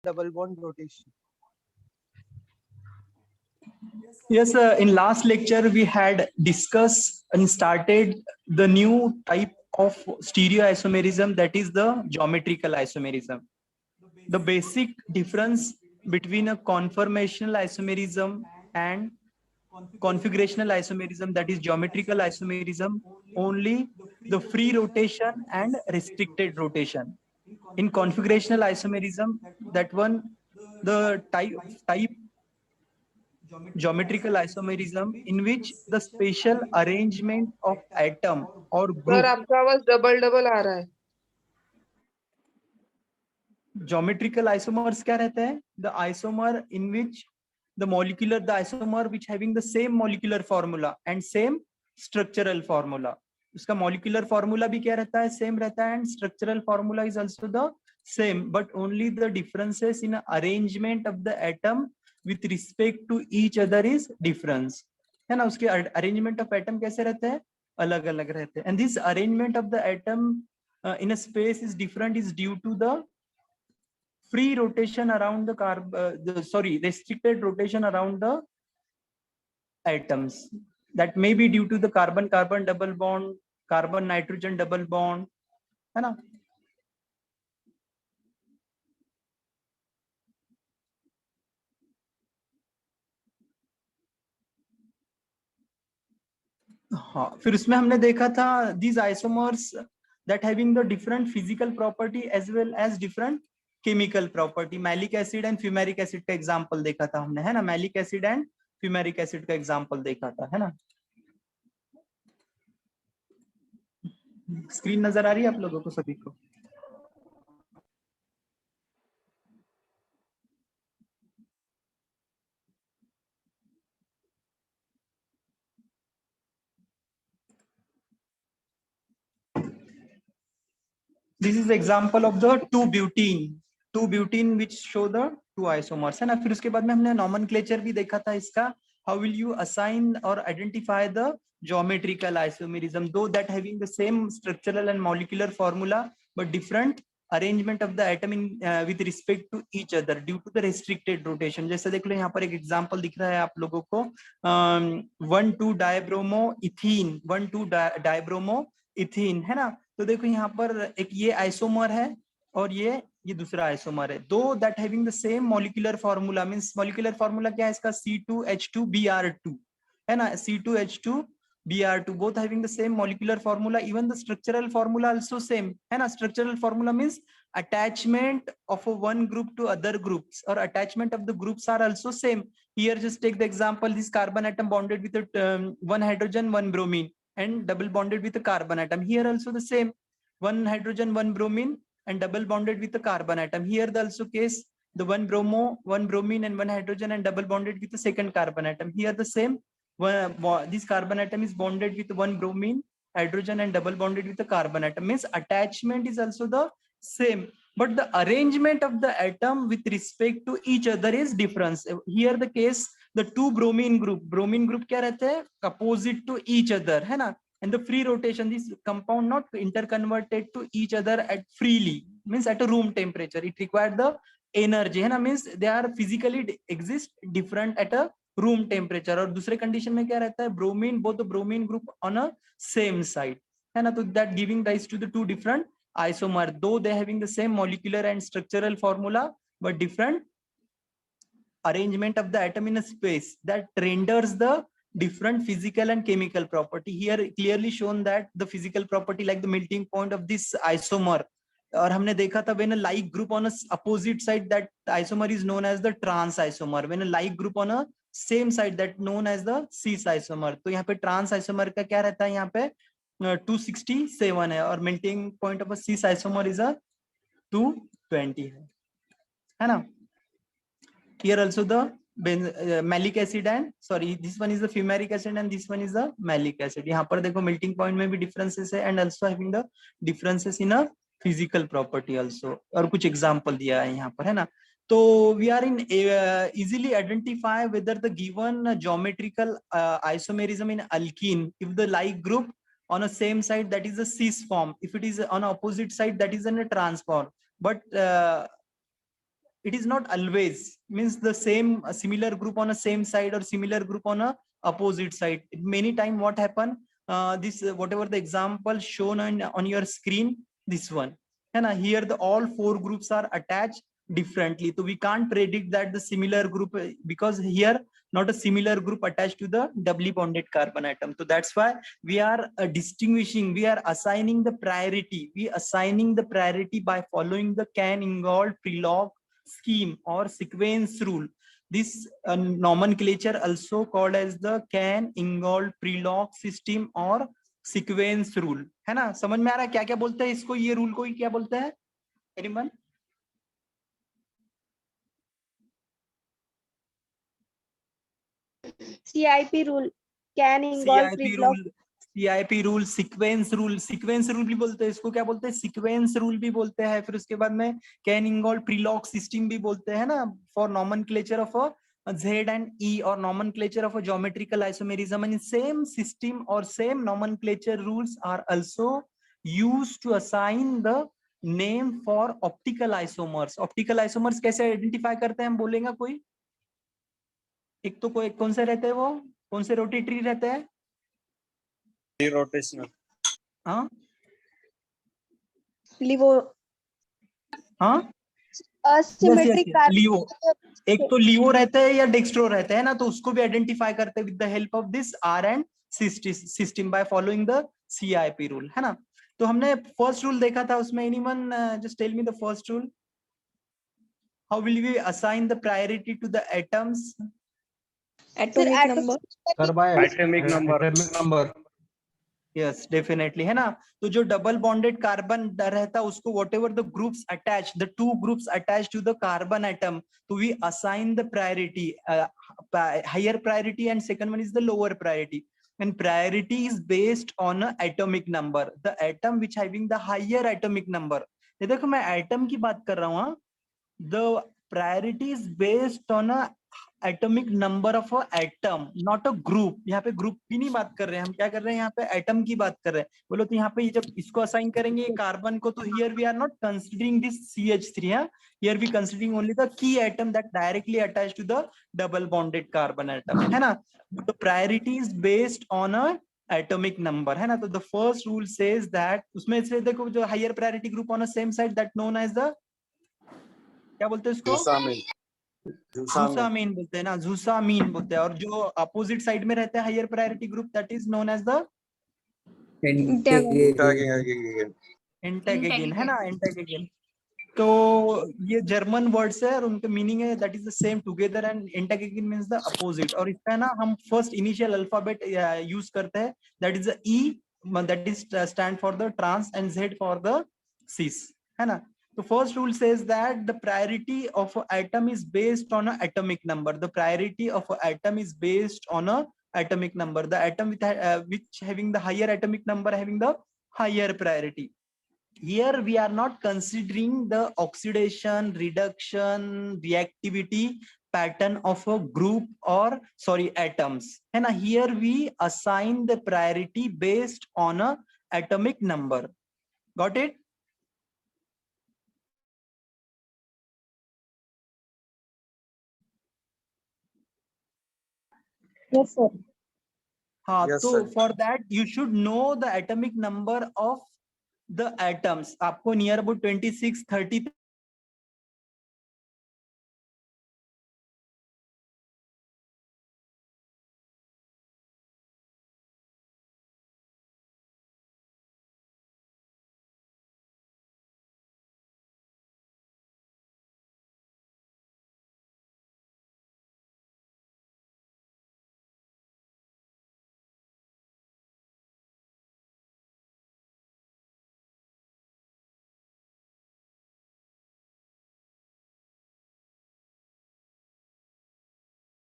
double bond rotation. Yes, in last lecture we had discussed and started the new type of stereoisomerism, that is the geometrical isomerism. The basic difference between a conformational isomerism and configurational isomerism, that is geometrical isomerism, only the free rotation and restricted rotation. In configurational isomerism, that one, the type geometrical isomerism in which the spatial arrangement of atom or sir group. आपका आवाज double double आ रहा है. Geometrical isomers क्या रहता है? The isomer in which the isomer which having the same molecular formula and same structural formula. उसका molecular formula भी क्या रहता है? Same रहता है, and structural formula is also the same, but only the differences in arrangement of the atom with respect to each other is difference. है ना? उसके arrangement of atom कैसे रहते हैं? अलग अलग रहते हैं. And this arrangement of the atom in a space is different is due to the free rotation around the restricted rotation around the atoms. That may be due to the carbon-carbon double bond, carbon-nitrogen double bond, है ना? हाँ, फिर उसमें हमने देखा था these isomers that having the different physical property as well as different chemical property. Malic acid and fumaric acid का example देखा था हमने, है ना? Malic acid and fumaric acid का एग्जांपल देखा था, है ना? स्क्रीन नजर आ रही है आप लोगों को सभी को? This is the example of the 2-butene which show the two isomers, है ना? फिर उसके बाद में हमने nomenclature भी देखा था इसका. How will you assign or identify the geometrical isomerism, though that having the same structural and molecular formula but different arrangement of the atom in with respect to each other due to the restricted rotation. जैसे देख लो यहाँ पर एक example दिख रहा है आप लोगों को, 1,2-dibromoethene, 1,2-dibromoethene, है ना? तो देखो यहाँ पर एक ये आइसोमर है और ये दूसरा आइसोमर है. दो that having the same molecular formula, means molecular formula क्या है इसका? C2H2Br2, है ना? C2H2Br2, both having the same molecular formula. Even the structural formula also same, है ना? Structural formula means attachment of one group to other groups or attachment of the groups are also same. Here just take the example, this carbon atom bonded with one hydrogen, one bromine, and double bonded with a carbon atom. Here also the same, one hydrogen, one bromine, and double bonded with a carbon atom. Here the also case, the one bromine and one hydrogen and double bonded with the second carbon atom. Here the same, this carbon atom is bonded with one bromine, hydrogen, and double bonded with the carbon atom. Means attachment is also the same, but the arrangement of the atom with respect to each other is different. Here the case, the two bromine group क्या रहते हैं? Opposite to each other, है ना? And the free rotation, this compound not interconverted to each other at freely, means at a room temperature. It required the energy, है ना? Means they are physically exist different at a room temperature. और दूसरे condition में क्या रहता है? Bromine, both the bromine group on a same side, है ना? तो that giving rise to the two different isomer, though they having the same molecular and structural formula but different arrangement of the atom in a space, that renders the different physical and chemical property. Here clearly shown that the physical property like the melting point of this isomer, और हमने देखा था when a like group on a opposite side, that isomer is known as the trans isomer. When a like group on a same side, that known as the cis isomer. तो यहाँ पे trans isomer का क्या रहता है? यहाँ पे 267 है, और melting point of a cis isomer is a 220 है ना? Here also the malic acid and this one is the fumaric acid and this one is the malic acid. यहाँ पर देखो melting point में भी differences है, and also having the differences in a physical property also. और कुछ example दिया है यहाँ पर, है ना? तो we are in easily identify whether the given geometrical isomerism in alkene, if the like group on a same side, that is a cis form. If it is on opposite side, that is in a trans form. But it is not always means the same similar group on a same side or similar group on a opposite side. Many time what happen, this whatever the example shown on your screen, this one, and here the all four groups are attached differently, so we can't predict that the similar group, because here not a similar group attached to the doubly bonded carbon atom. So that's why we are distinguishing, we are assigning the priority, by following the Cann-Ingold-Prelog scheme or sequence rule. This nomenclature also called as the Cann-Ingold-Prelog system or sequence rule, है ना? समझ में आ रहा है क्या क्या बोलते हैं इसको, ये रूल को ही क्या बोलते हैं? Anyone? CIP rule, Cann-Ingold-Prelog. CIP rule, sequence rule भी बोलते हैं इसको, क्या बोलते हैं? सीक्वेंस रूल भी बोलते हैं। फिर उसके बाद में Cann-Ingold-Prelog सिस्टम भी बोलते हैं ना, for nomenclature of a Z and E or nomenclature of a geometrical isomerism, and same system or same nomenclature rules are also used to assign the name for optical isomers. Optical isomers कैसे identify करते हैं हम बोलेंगे कोई? एक तो कोई कौन से रहते हैं, वो कौन से रोटेटरी रहते हैं? रोटेशनल। हाँ लिवो, हाँ asymmetric लिवो, एक तो लिवो रहता है या डेक्स्ट्रो रहता है ना, तो उसको भी आइडेंटिफाई करते हैं with the help of this R and system by following the CIP rule, है ना? तो हमने फर्स्ट रूल देखा था, उसमें anyone just tell me the first rule, how will we assign the priority to the atoms? atomic number. Atomic number. Yes definitely, है ना? तो जो डबल बॉन्डेड कार्बन रहता है उसको whatever the groups attach, the two groups attach to the carbon atom, तो we assign the priority, higher priority and second one is the lower priority, and priority is based on a atomic number, the atom which having the higher atomic number. ये देखो मैं atom की बात कर रहा हूँ, the priority is based on a atomic number of a atom, not a group. यहाँ पे ग्रुप की नहीं बात कर रहे हैं हम, क्या कर रहे हैं यहाँ पे? एटम की बात कर रहे हैं। बोलो तो यहाँ पे जब इसको असाइन करेंगे कार्बन को, तो here we are not considering this CH3, हाँ, here we considering only the key atom that directly attached to the double bonded carbon atom, है ना? The priority is based on a atomic number, है ना? तो the first rule says that, उसमें से देखो जो higher priority group on a same side that known as the, क्या बोलते हैं उसको? झूसामीन बोलते हैं ना, झूसामीन बोलते हैं। और जो अपोजिट साइड में रहते हैं higher priority group, that is known as the entgegen, है ना? एंटागेगिन। तो ये जर्मन वर्ड्स है और उनका मीनिंग है that is the same together, and entgegen means the opposite. और इसका ना हम फर्स्ट इनिशियल अल्फाबेट यूज करते हैं, that is the E, that is stand for the trans, and Z for the cis, है ना? The first rule says that the priority of an atom is based on an atomic number. The priority of an atom is based on a atomic number. The atom which having the higher atomic number having the higher priority. Here we are not considering the oxidation, reduction, reactivity pattern of a group or atoms. And here we assign the priority based on a atomic number. Got it? Yes, sir. हाँ, Yes, तो sir. for that you should know the atomic number of the atoms. आपको near about 26-30